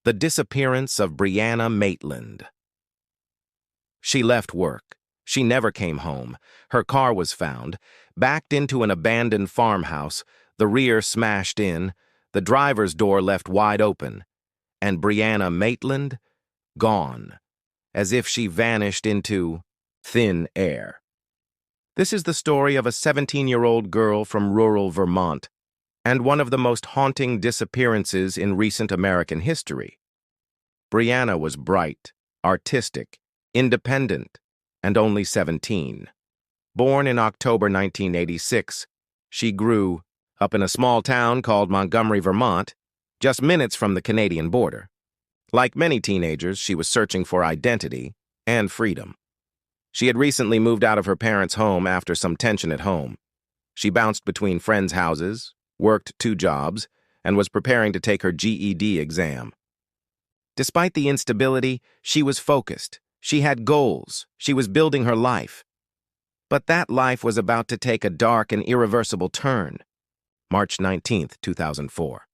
The disappearance of Brianna Maitland. She left work. She never came home. Her car was found, backed into an abandoned farmhouse, the rear smashed in, the driver's door left wide open, and Brianna Maitland gone, as if she vanished into thin air. This is the story of a 17-year-old girl from rural Vermont, and one of the most haunting disappearances in recent American history. Brianna was bright, artistic, independent, and only 17. Born in October 1986, she grew up in a small town called Montgomery, Vermont, just minutes from the Canadian border. Like many teenagers, she was searching for identity and freedom. She had recently moved out of her parents' home after some tension at home. She bounced between friends' houses, worked 2 jobs, and was preparing to take her GED exam. Despite the instability, she was focused. She had goals. She was building her life. But that life was about to take a dark and irreversible turn. March 19, 2004.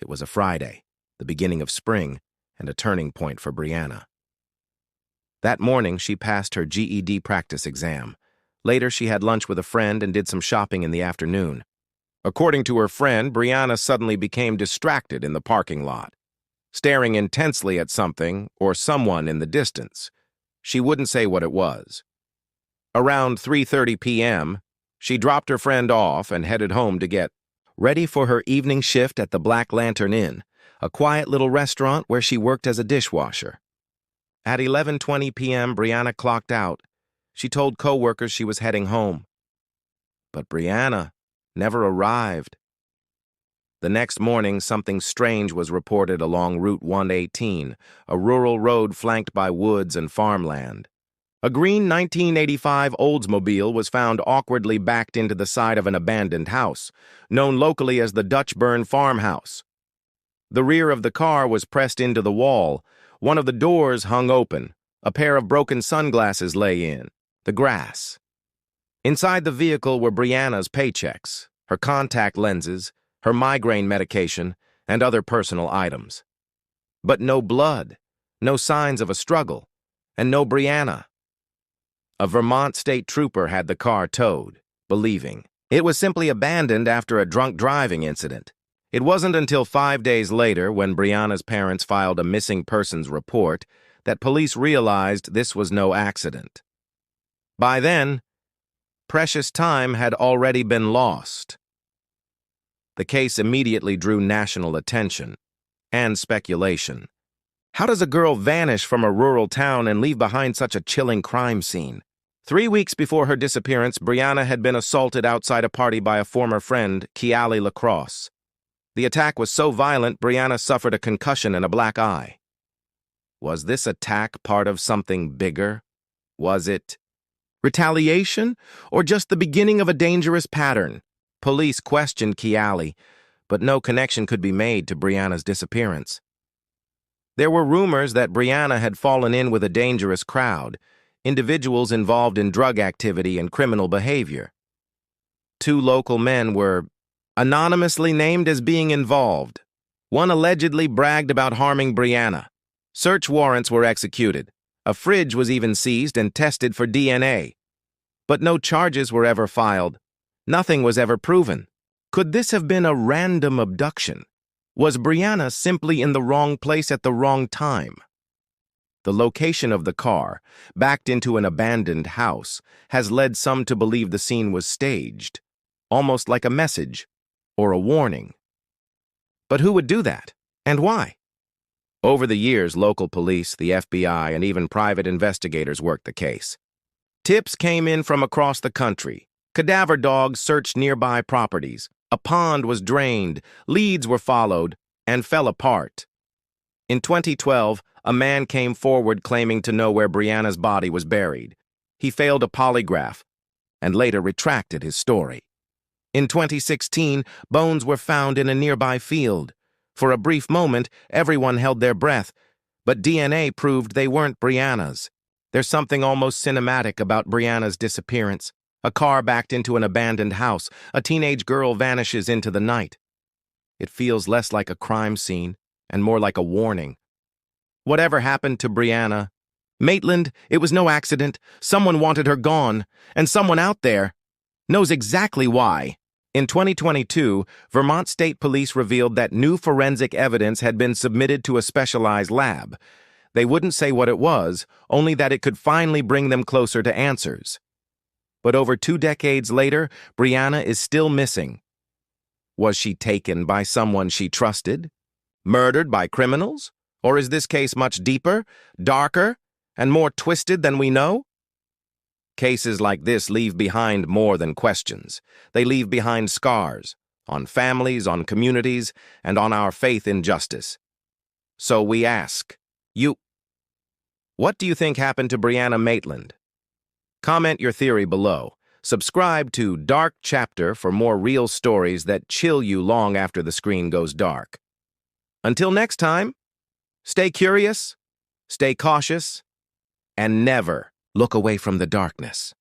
It was a Friday, the beginning of spring, and a turning point for Brianna. That morning, she passed her GED practice exam. Later, she had lunch with a friend and did some shopping in the afternoon. According to her friend, Brianna suddenly became distracted in the parking lot, staring intensely at something or someone in the distance. She wouldn't say what it was. Around 3:30 p.m., she dropped her friend off and headed home to get ready for her evening shift at the Black Lantern Inn, a quiet little restaurant where she worked as a dishwasher. At 11:20 p.m., Brianna clocked out. She told coworkers she was heading home. But Brianna never arrived. The next morning, something strange was reported along Route 118, a rural road flanked by woods and farmland. A green 1985 Oldsmobile was found awkwardly backed into the side of an abandoned house, known locally as the Dutchburn farmhouse. The rear of the car was pressed into the wall. One of the doors hung open. A pair of broken sunglasses lay in the grass. Inside the vehicle were Brianna's paychecks, her contact lenses, her migraine medication, and other personal items. But no blood, no signs of a struggle, and no Brianna. A Vermont state trooper had the car towed, believing it was simply abandoned after a drunk driving incident. It wasn't until 5 days later, when Brianna's parents filed a missing persons report, that police realized this was no accident. By then, precious time had already been lost. The case immediately drew national attention and speculation. How does a girl vanish from a rural town and leave behind such a chilling crime scene? 3 weeks before her disappearance, Brianna had been assaulted outside a party by a former friend, Keali Lacrosse. The attack was so violent, Brianna suffered a concussion and a black eye. Was this attack part of something bigger? Was it retaliation, or just the beginning of a dangerous pattern? Police questioned Keali, but no connection could be made to Brianna's disappearance. There were rumors that Brianna had fallen in with a dangerous crowd, individuals involved in drug activity and criminal behavior. 2 local men were anonymously named as being involved. One allegedly bragged about harming Brianna. Search warrants were executed. A fridge was even seized and tested for DNA. But no charges were ever filed. Nothing was ever proven. Could this have been a random abduction? Was Brianna simply in the wrong place at the wrong time? The location of the car, backed into an abandoned house, has led some to believe the scene was staged, almost like a message or a warning. But who would do that, and why? Over the years, local police, the FBI, and even private investigators worked the case. Tips came in from across the country. Cadaver dogs searched nearby properties. A pond was drained, leads were followed, and fell apart. In 2012, a man came forward claiming to know where Brianna's body was buried. He failed a polygraph and later retracted his story. In 2016, bones were found in a nearby field. For a brief moment, everyone held their breath, but DNA proved they weren't Brianna's. There's something almost cinematic about Brianna's disappearance. A car backed into an abandoned house. A teenage girl vanishes into the night. It feels less like a crime scene and more like a warning. Whatever happened to Brianna Maitland? It was no accident. Someone wanted her gone, and someone out there knows exactly why. In 2022, Vermont State Police revealed that new forensic evidence had been submitted to a specialized lab. They wouldn't say what it was, only that it could finally bring them closer to answers. But over 2 decades later, Brianna is still missing. Was she taken by someone she trusted? Murdered by criminals? Or is this case much deeper, darker, and more twisted than we know? Cases like this leave behind more than questions. They leave behind scars on families, on communities, and on our faith in justice. So we ask, what do you think happened to Brianna Maitland? Comment your theory below. Subscribe to Dark Chapter for more real stories that chill you long after the screen goes dark. Until next time, stay curious, stay cautious, and never look away from the darkness.